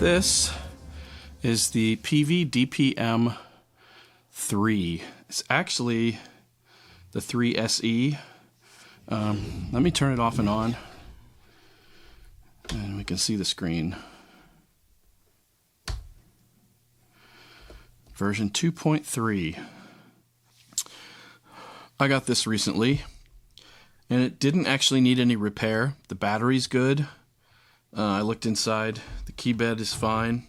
This is the Peavey DPM 3. It's actually the 3 SE. Let me turn it off and on, and we can see the screen. Version 2.3. I got this recently, and it didn't actually need any repair. The battery's good. I looked inside. The key bed is fine.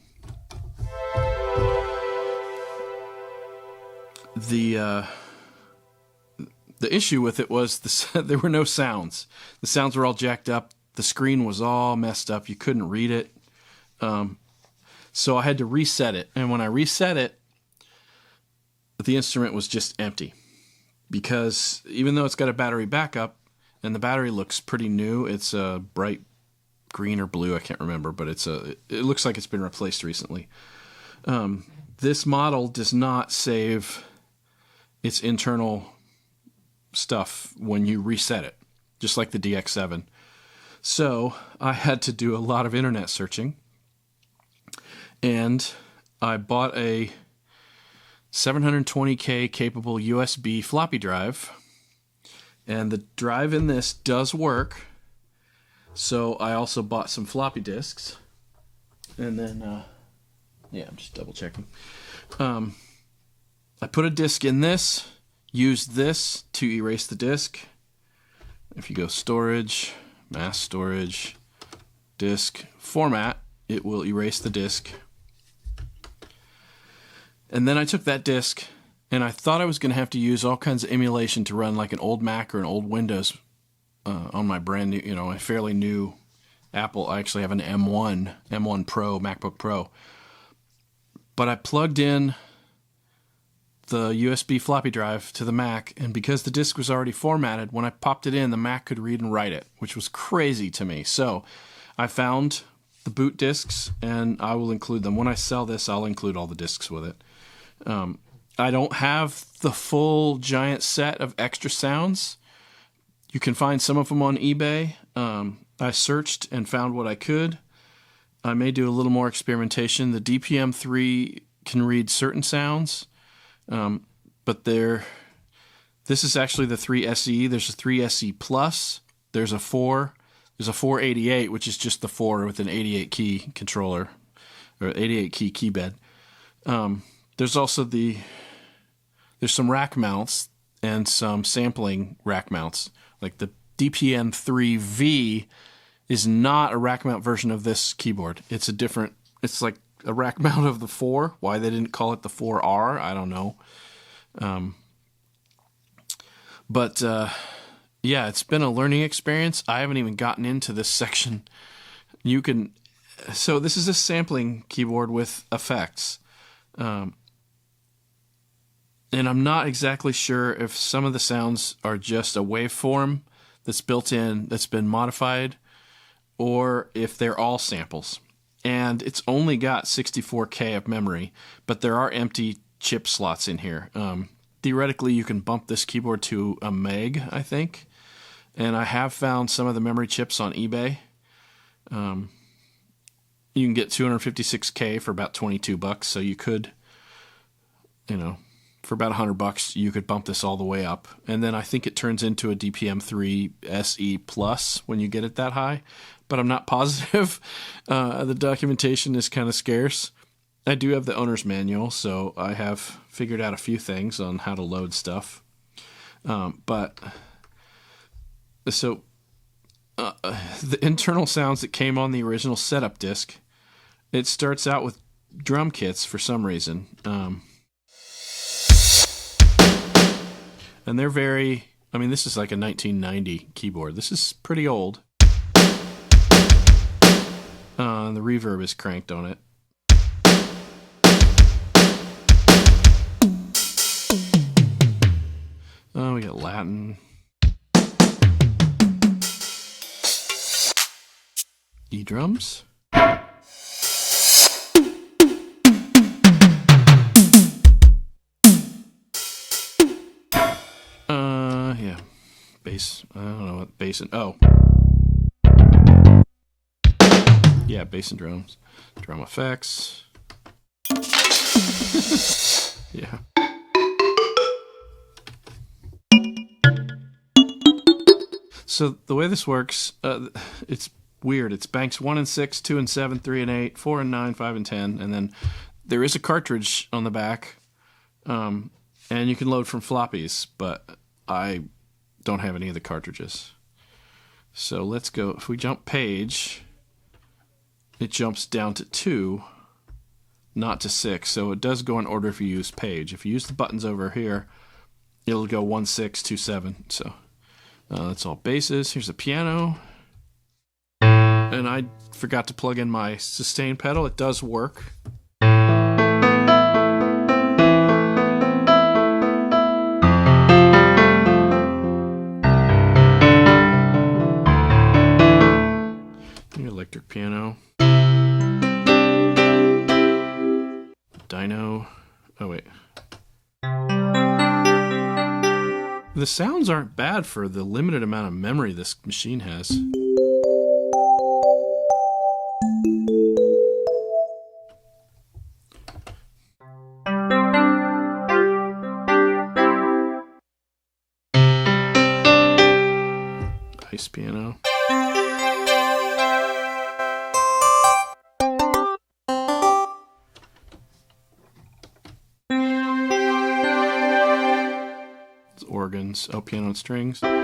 The issue with it was there were no sounds. The sounds were all jacked up. The screen was all messed up. You couldn't read it. So I had to reset it. And when I reset it, the instrument was just empty. Because even though it's got a battery backup, and the battery looks pretty new, it's a bright green or blue, I can't remember, but it looks like it's been replaced recently. This model does not save its internal stuff when you reset it, just like the DX7. So I had to do a lot of internet searching, and I bought a 720K capable USB floppy drive, and the drive in this does work. So I also bought some floppy disks, and then I'm just double checking. I put a disk in this, used this to erase the disk. If you go storage, mass storage, disk, format, it will erase the disk. And then I took that disk, and I thought I was going to have to use all kinds of emulation to run like an old Mac or an old Windows on my brand new, a fairly new Apple. I actually have an M1 Pro, MacBook Pro. But I plugged in the USB floppy drive to the Mac, and because the disk was already formatted, when I popped it in, the Mac could read and write it, which was crazy to me. So I found the boot disks, and I will include them. When I sell this, I'll include all the disks with it. I don't have the full giant set of extra sounds. You can find some of them on eBay. I searched and found what I could. I may do a little more experimentation. The DPM 3 can read certain sounds, but this is actually the 3 SE. There's a 3 SE Plus. There's a 488, which is just the 4 with an 88 key controller, or 88 key keypad. There's also there's some rack mounts and some sampling rack mounts. Like the DPM 3V is not a rack mount version of this keyboard. It's like a rack mount of the 4. Why they didn't call it the 4R, I don't know. Yeah, it's been a learning experience. I haven't even gotten into this section. So this is a sampling keyboard with effects. And I'm not exactly sure if some of the sounds are just a waveform that's built in, that's been modified, or if they're all samples. And it's only got 64K of memory, but there are empty chip slots in here. Theoretically, you can bump this keyboard to a meg, I think. And I have found some of the memory chips on eBay. You can get 256K for about $22, so you could, for about $100, you could bump this all the way up. And then I think it turns into a DPM 3 SE Plus when you get it that high, but I'm not positive. The documentation is kind of scarce. I do have the owner's manual, so I have figured out a few things on how to load stuff. The internal sounds that came on the original setup disc, it starts out with drum kits for some reason. And they're this is like a 1990 keyboard. This is pretty old. And the reverb is cranked on it. We got Latin. E-drums. Bass. I don't know what bass and Yeah, bass and drums. Drum effects. Yeah. So the way this works, it's weird. It's banks 1 and 6, 2 and 7, 3 and 8, 4 and 9, 5 and 10, and then there is a cartridge on the back, and you can load from floppies, but I don't have any of the cartridges. So let's go. If we jump page, it jumps down to 2, not to 6. So it does go in order if you use page. If you use the buttons over here, it'll go 1, 6, 2, 7. So that's all basses. Here's a piano. And I forgot to plug in my sustain pedal. It does work. Electric piano. Dyno. Oh, wait. The sounds aren't bad for the limited amount of memory this machine has. Ice piano. Organs, piano and strings, piano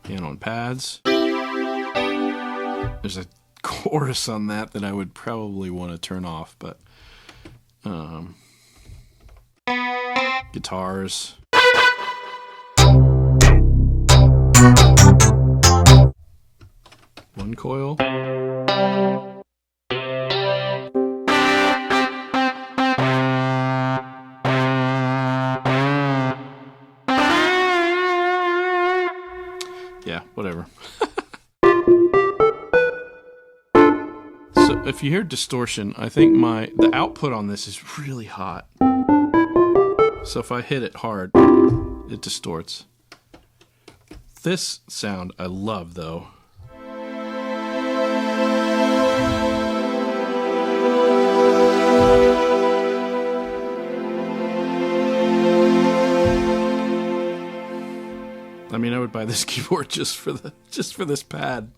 and pads. There's a chorus on that I would probably want to turn off, but guitars, one coil. Yeah, whatever. So if you hear distortion, I think the output on this is really hot. So if I hit it hard, it distorts. This sound I love though. I mean, I would buy this keyboard just for this pad.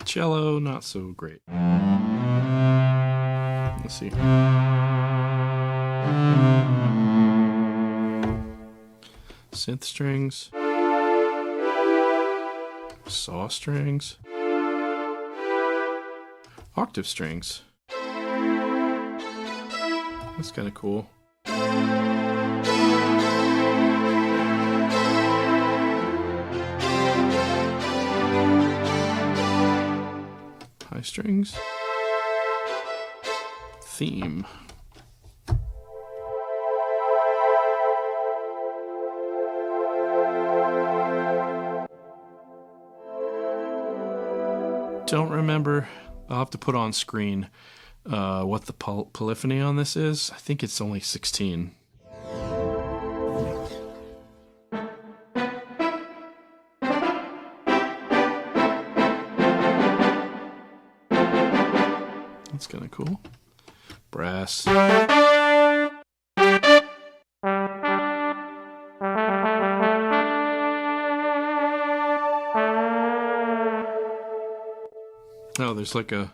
Cello, not so great. Let's see. Synth strings, saw strings, octave strings. That's kind of cool. High strings, theme. Don't remember. I'll have to put on screen what the polyphony on this is. I think it's only 16. That's kind of cool. Brass. Oh, there's like a...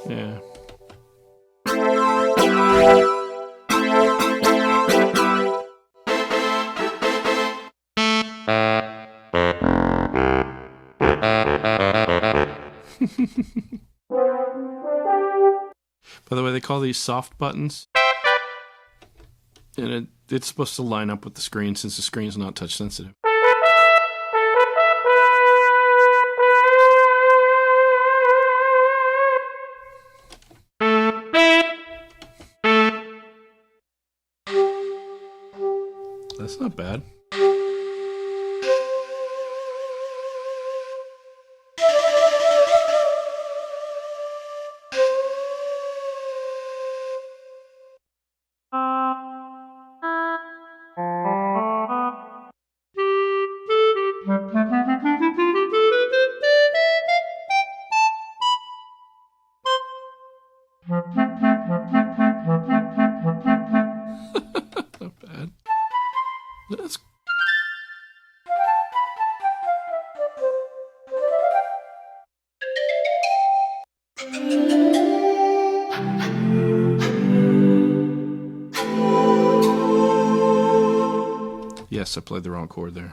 Yeah. By the way, they call these soft buttons. And it's supposed to line up with the screen since the screen's not touch sensitive. That's not bad. Not bad. That's Yes, I played the wrong chord there.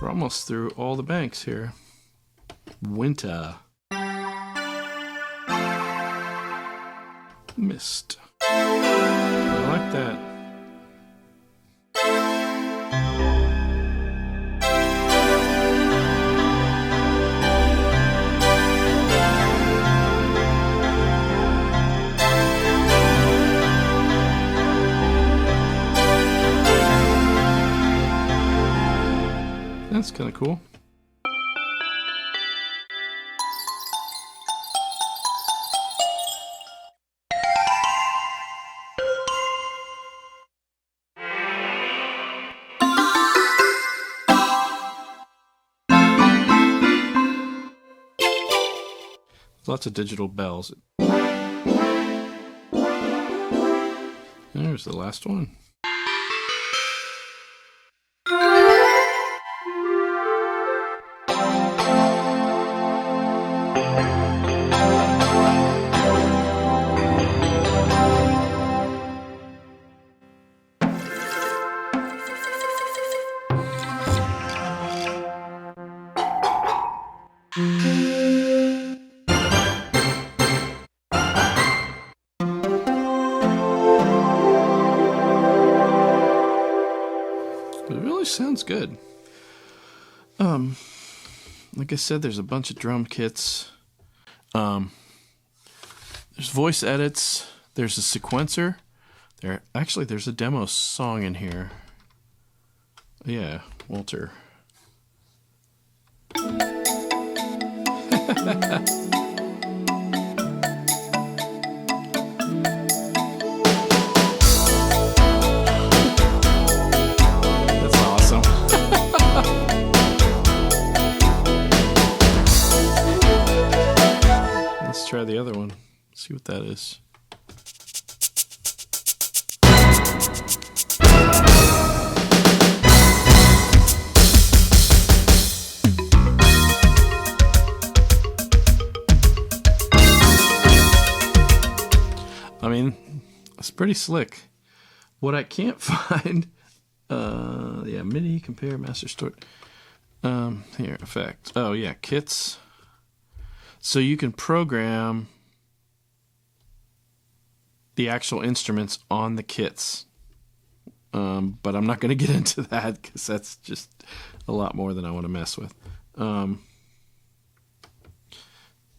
We're almost through all the banks here. Winter. Mist. I like that. That's kind of cool. Lots of digital bells. There's the last one. It really sounds good. Like I said, there's a bunch of drum kits. There's voice edits. There's a sequencer. There's a demo song in here. Yeah, Walter. Let's try the other one. See what that is. I mean, it's pretty slick. What I can't find, yeah, MIDI, compare, master, store. Here, effects. Oh yeah, kits. So you can program the actual instruments on the kits. But I'm not going to get into that because that's just a lot more than I want to mess with. And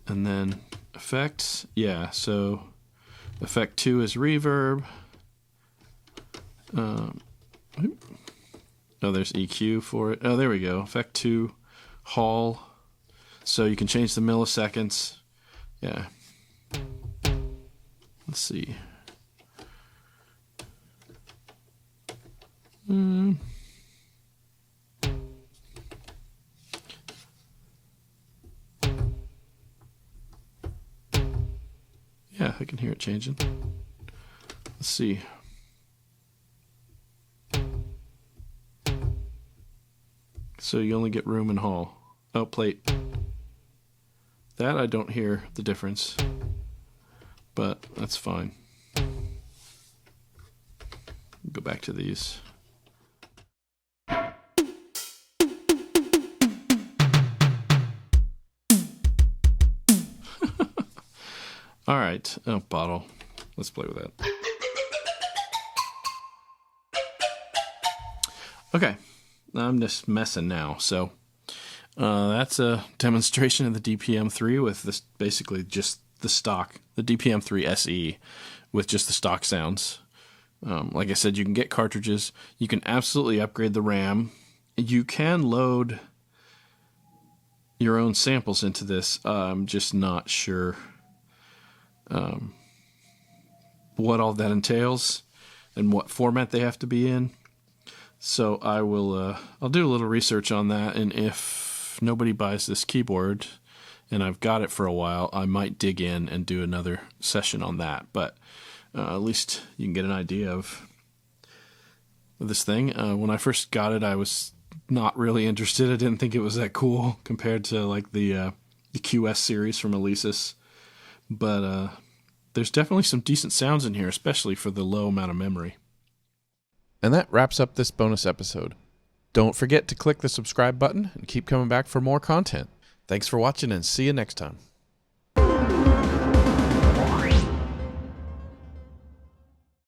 then effects. Yeah, so effect 2 is reverb. Oh, there's EQ for it. Oh, there we go. Effect 2, Hall. So you can change the milliseconds. Yeah. Let's see. Yeah, I can hear it changing. Let's see. So you only get room and hall. Oh, plate. That I don't hear the difference, but that's fine. Go back to these. All right. Oh, bottle. Let's play with that. Okay. I'm just messing now. So that's a demonstration of the DPM3 with this basically just the stock, the DPM3 SE with just the stock sounds. Like I said, you can get cartridges. You can absolutely upgrade the RAM. You can load your own samples into this. I'm just not sure what all that entails and what format they have to be in. So I'll do a little research on that, and if nobody buys this keyboard and I've got it for a while, I might dig in and do another session on that. But at least you can get an idea of this thing. When I first got it, I was not really interested. I didn't think it was that cool compared to like the QS series from Alesis. But there's definitely some decent sounds in here, especially for the low amount of memory. And that wraps up this bonus episode. Don't forget to click the subscribe button and keep coming back for more content. Thanks for watching, and see you next time.